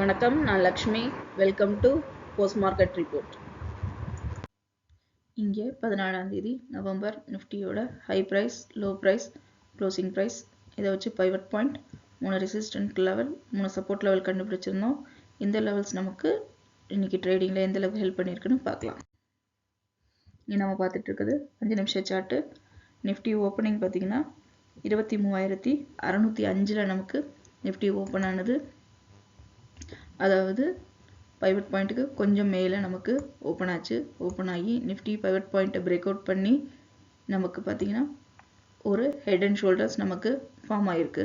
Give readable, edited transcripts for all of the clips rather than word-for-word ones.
வணக்கம், நான் Lakshmi. Welcome to post market report. இங்கே 14ஆம் தேதி நவம்பர் நிஃப்டியோட high price, low price, closing price இதை வச்சு pivot point, 3 resistant level, 3 support level கண்டுபிடிச்சிருந்தோம். இந்த லெவல்ஸ் நமக்கு இன்னைக்கு ட்ரேடிங்கில் எந்த அளவுக்கு ஹெல்ப் பண்ணியிருக்குன்னு பார்க்கலாம். இங்கே நம்ம பார்த்துட்டு இருக்குது 5 நிமிஷம் சார்ட்டு. நிஃப்டி ஓப்பனிங் பார்த்தீங்கன்னா 23,605 நமக்கு நிஃப்டி ஓப்பன் ஆனது. அதாவது பைவட் பாயிண்ட்டுக்கு கொஞ்சம் மேலே நமக்கு ஓப்பன் ஆச்சு. ஓப்பன் ஆகி நிஃப்டி பைவட் பாயிண்ட்டை பிரேக் அவுட் பண்ணி நமக்கு பார்த்தீங்கன்னா ஒரு ஹெட் அண்ட் ஷோல்டர்ஸ் நமக்கு ஃபார்ம் ஆகிருக்கு.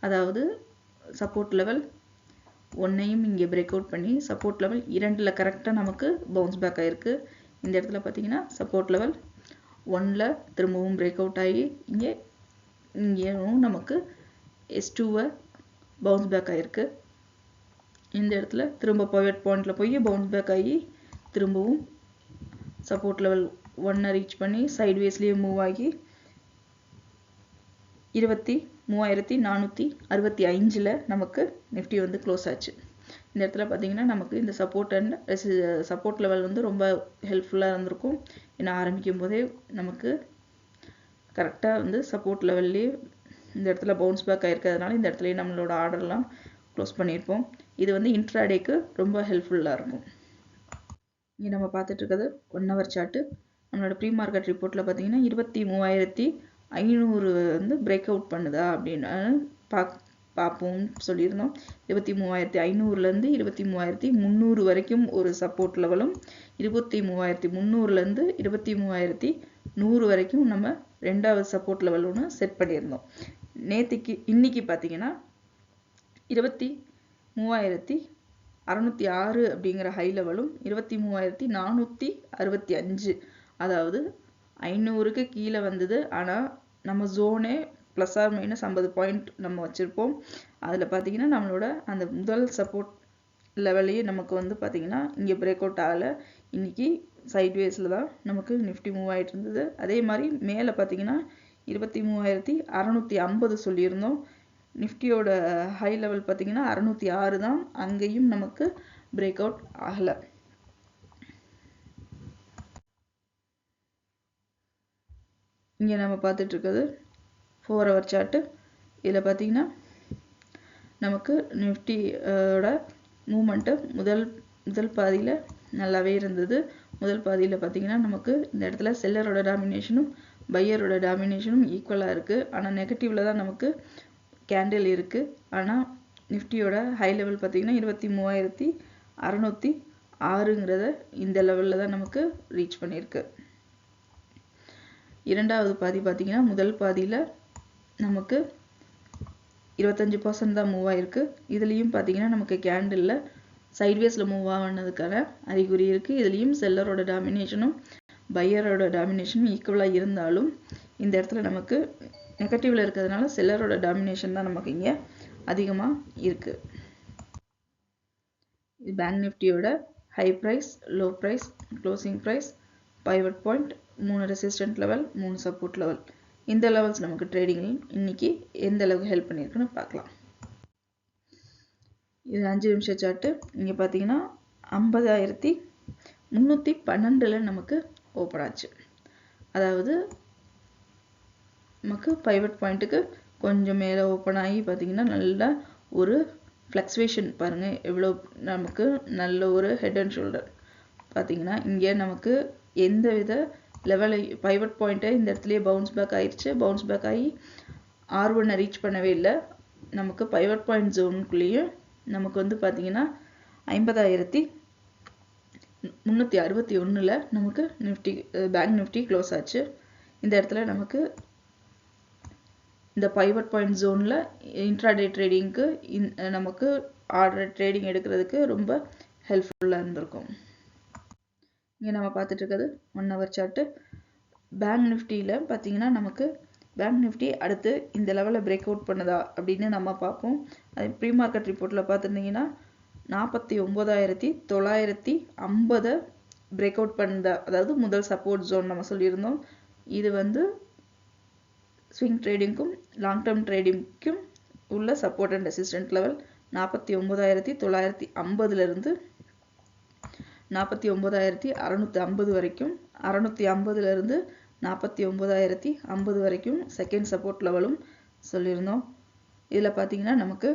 அதாவது சப்போர்ட் லெவல் 1ஐயும் இங்கே பிரேக் அவுட் பண்ணி சப்போர்ட் லெவல் 2ல் கரெக்டாக நமக்கு பவுன்ஸ் பேக் ஆகிருக்கு. இந்த இடத்துல பார்த்தீங்கன்னா சப்போர்ட் லெவல் 1ல் திரும்பவும் பிரேக் அவுட் ஆகி இங்கேயும் நமக்கு S2வை பவுன்ஸ் பேக் ஆகிருக்கு. இந்த இடத்துல திரும்ப பைவட் பாயிண்ட்ல போய் பவுன்ஸ் பேக் ஆகி திரும்பவும் சப்போர்ட் லெவல் 1 ரீச் பண்ணி சைட்வேஸ்லேயே மூவ் ஆகி 23,465 நமக்கு நிஃப்டி வந்து க்ளோஸ் ஆச்சு. இந்த இடத்துல பார்த்தீங்கன்னா நமக்கு இந்த சப்போர்ட் லெவல் வந்து ரொம்ப ஹெல்ப்ஃபுல்லாக இருந்திருக்கும். ஏன்னா ஆரம்பிக்கும் போதே நமக்கு கரெக்டாக வந்து சப்போர்ட் லெவல்லே இந்த இடத்துல பவுன்ஸ் பேக் ஆகிருக்கிறதுனால இந்த இடத்துலயே நம்மளோட ஆர்டர்லாம் க்ளோஸ் பண்ணியிருப்போம். இது வந்து இன்ட்ராடேக்கு ரொம்ப ஹெல்ப்ஃபுல்லாக இருக்கும். இங்கே நம்ம பார்த்துட்டு இருக்கிறது 1 ஹவர் சார்ட்டு. நம்மளோட ப்ரீ மார்க்கெட் ரிப்போர்ட்டில் பார்த்தீங்கன்னா 23,500 வந்து பிரேக் அவுட் பண்ணுதா அப்படின்னு பார்ப்போம் சொல்லியிருந்தோம். 23,500லேருந்து 23,300 வரைக்கும் ஒரு சப்போர்ட் லெவலும், 23,300லேருந்து 23,100 வரைக்கும் நம்ம 2வது சப்போர்ட் லெவல் ஒன்று செட் பண்ணியிருந்தோம். இன்னைக்கு பார்த்தீங்கன்னா 23,606 அப்படிங்கிற ஹை லெவலும் 23,465, அதாவது 500க்கு கீழே வந்தது. ஆனால் நம்ம ஜோனே ப்ளஸ் ஆர் மைனஸ் 50 பாயிண்ட் நம்ம வச்சுருப்போம். அதில் பார்த்தீங்கன்னா நம்மளோட அந்த முதல் சப்போர்ட் லெவலையே நமக்கு வந்து பார்த்தீங்கன்னா இங்கே பிரேக் அவுட் ஆகலை. இன்னைக்கு சைட்வேஸில் தான் நமக்கு நிஃப்டி மூவ் ஆகிட்டு இருந்தது. அதே மாதிரி மேலே பார்த்தீங்கன்னா 23,650 சொல்லியிருந்தோம். நிஃப்டியோட ஹை லெவல் பார்த்தீங்கன்னா 606 தான். அங்கேயும் நமக்கு பிரேக் அவுட் ஆகலை. இங்கே நம்ம பார்த்துட்டு இருக்கிறது 4 ஹவர் சார்ட்டு. இதில் பார்த்தீங்கன்னா நமக்கு நிஃப்டியோட மூமெண்ட்டு முதல் பாதியில் நல்லாவே இருந்தது. முதல் பாதியில் பார்த்தீங்கன்னா நமக்கு இந்த இடத்துல செல்லரோட டாமினேஷனும் பையரோட டாமினேஷனும் ஈக்குவலாக இருக்குது. ஆனால் நெகட்டிவில் தான் நமக்கு கேண்டில் இருக்குது. ஆனால் நிஃப்டியோட ஹை லெவல் பார்த்தீங்கன்னா 23,606ங்கிறத இந்த லெவலில் தான் நமக்கு ரீச் பண்ணியிருக்கு. 2வது பாதி பார்த்தீங்கன்னா முதல் பாதியில் நமக்கு 25% தான் மூவ் ஆகிருக்கு. இதுலேயும் பார்த்தீங்கன்னா நமக்கு கேண்டிலில் சைட்வேஸில் மூவ் ஆனதுக்கான அறிகுறி இருக்குது. இதுலேயும் செல்லரோட டாமினேஷனும் பையரோட டாமினேஷனும் ஈக்குவலாக இருந்தாலும் இந்த இடத்துல நமக்கு நெகட்டிவ்ல இருக்கிறதுனால செல்லரோட டாமினேஷன் தான் நமக்கு இங்கே அதிகமாக இருக்குது. இது பேங்க் நிஃப்டியோட high price, low price, closing price, pivot point, 3 resistant level, 3 support level. இந்த லெவல்ஸ் நமக்கு ட்ரேடிங்கில் இன்னைக்கு எந்த அளவுக்கு ஹெல்ப் பண்ணியிருக்குன்னு பார்க்கலாம். இது 5 நிமிஷம் சார்ட்டு. இங்கே பார்த்தீங்கன்னா 50,312 நமக்கு ஓப்பன் ஆச்சு. அதாவது நமக்கு பைவட் பாயிண்ட்டுக்கு கொஞ்சம் மேலே ஓப்பன் ஆகி பார்த்தீங்கன்னா நல்ல ஒரு ஃப்ளக்சுவேஷன் பாருங்கள், எவ்வளோ நமக்கு நல்ல ஒரு ஹெட் அண்ட் ஷோல்டர். பார்த்தீங்கன்னா இங்கே நமக்கு எந்த வித லெவலை பைவட் பாயிண்ட்டை இந்த இடத்துலையே பவுன்ஸ் பேக் ஆயிடுச்சு. பவுன்ஸ் பேக் ஆகி R1 ரீச் பண்ணவே இல்லை. நமக்கு பைவட் பாயிண்ட் ஜோனுக்குள்ளேயும் நமக்கு வந்து பார்த்தீங்கன்னா 50,361 நமக்கு நிஃப்டி பேங்க் நிஃப்டி க்ளோஸ் ஆச்சு. இந்த இடத்துல நமக்கு இந்த பைவட் பாயிண்ட் ஜோனில் இன்ட்ராடே ட்ரேடிங்க்கு நமக்கு ஆர்டர் ட்ரேடிங் எடுக்கிறதுக்கு ரொம்ப ஹெல்ப்ஃபுல்லாக இருந்திருக்கும். இங்கே நம்ம பார்த்துட்டு இருக்கிறது 1 ஹவர் சார்ட்டு. பேங்க் நிஃப்டியில் பார்த்தீங்கன்னா நமக்கு பேங்க் நிஃப்டி அடுத்து இந்த லெவலில் பிரேக் அவுட் பண்ணுதா அப்படின்னு நம்ம பார்ப்போம். அது ப்ரீ மார்க்கெட் ரிப்போர்ட்டில் பார்த்துருந்தீங்கன்னா 49,950 பிரேக் அவுட் பண்ணுதா, அதாவது முதல் சப்போர்ட் ஜோன் நம்ம சொல்லியிருந்தோம். இது வந்து ஸ்விங் ட்ரேடிங்க்கும் லாங் டேர்ம் ட்ரேடிங்க்கும் உள்ள சப்போர்ட் அண்ட் ரெசிஸ்டன்ட் லெவல். 49,950 இருந்து 49,650 வரைக்கும், 650 இருந்து 49,050 வரைக்கும் செகண்ட் சப்போர்ட் லெவலும் சொல்லியிருந்தோம். இதில் பார்த்தீங்கன்னா நமக்கு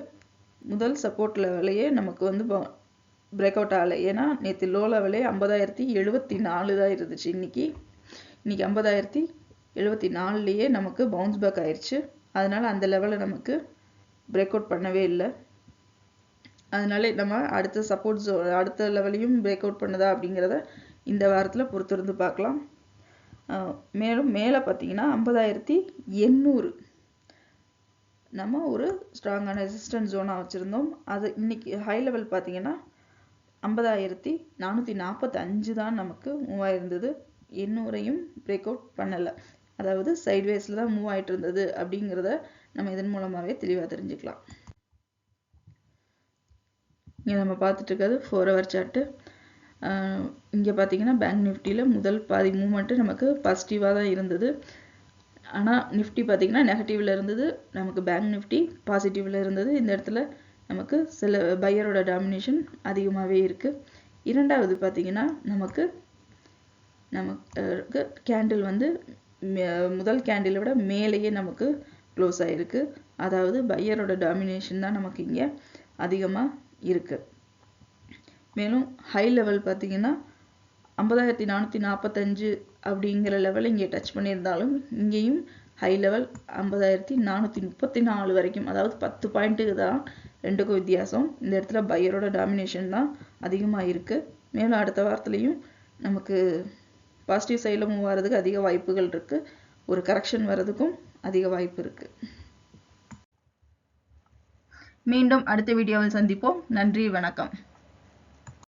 முதல் சப்போர்ட் லெவலையே நமக்கு வந்து பிரேக் அவுட் ஆகலை. ஏன்னா நேற்று லோ லெவலே 50,074 தான் இருந்துச்சு. இன்னைக்கு 50,074லேயே நமக்கு பவுன்ஸ் பேக் ஆயிடுச்சு. அதனால அந்த லெவலை நமக்கு பிரேக் அவுட் பண்ணவே இல்லை. அதனால நம்ம அடுத்த சப்போர்ட் அடுத்த லெவலையும் பிரேக் அவுட் பண்ணுதா அப்படிங்கிறத இந்த வாரத்தில் பொறுத்திருந்து பார்க்கலாம். மேலும் மேலே பார்த்தீங்கன்னா 50,800 நம்ம ஒரு ஸ்ட்ராங்கான ரெசிஸ்டன்ஸ் ஜோனாக வச்சுருந்தோம். அது இன்னைக்கு ஹை லெவல் பார்த்தீங்கன்னா 50,445 தான் நமக்கு மூவ் ஆயிருந்தது. 800ஐயும் பிரேக் அவுட் பண்ணலை. அதாவது சைட்வேஸில் தான் மூவ் ஆகிட்டு இருந்தது அப்படிங்கிறத நம்ம இதன் மூலமாகவே தெளிவாக தெரிஞ்சுக்கலாம். இங்கே நம்ம பார்த்துட்டு இருக்கிறது 4 ஹவர் சார்ட்டு. இங்கே பார்த்தீங்கன்னா பேங்க் நிஃப்டியில் முதல் பாதி மூவ்மெண்ட்டு நமக்கு பாசிட்டிவாக தான் இருந்தது. ஆனால் நிஃப்டி பார்த்தீங்கன்னா நெகட்டிவில் இருந்தது. நமக்கு பேங்க் நிஃப்டி பாசிட்டிவில் இருந்தது. இந்த இடத்துல நமக்கு சில பையரோட டாமினேஷன் அதிகமாகவே இருக்குது. இரண்டாவது பார்த்தீங்கன்னா நமக்கு கேண்டில் வந்து முதல் கேண்டிலை விட மேலேயே நமக்கு க்ளோஸ் ஆகிருக்கு. அதாவது பையரோட டாமினேஷன் தான் நமக்கு இங்கே அதிகமாக இருக்குது. மேலும் ஹை லெவல் பார்த்தீங்கன்னா 50,445 அப்படிங்கிற லெவல் இங்கே டச் பண்ணியிருந்தாலும் இங்கேயும் ஹை லெவல் 50,434 வரைக்கும், அதாவது 10 பாயிண்ட்டுக்கு தான் ரெண்டுக்கும் வித்தியாசம். இந்த இடத்துல பையரோட டாமினேஷன் தான் அதிகமாக இருக்குது. மேலும் அடுத்த வாரத்துலேயும் நமக்கு பாசிட்டிவ் சைடில் மூவ் ஆகிறதுக்கு அதிக வாய்ப்புகள் இருக்குது. ஒரு கரெக்ஷன் வர்றதுக்கும் அதிக வாய்ப்பு இருக்குது. மீண்டும் அடுத்த வீடியோவில் சந்திப்போம். நன்றி, வணக்கம்.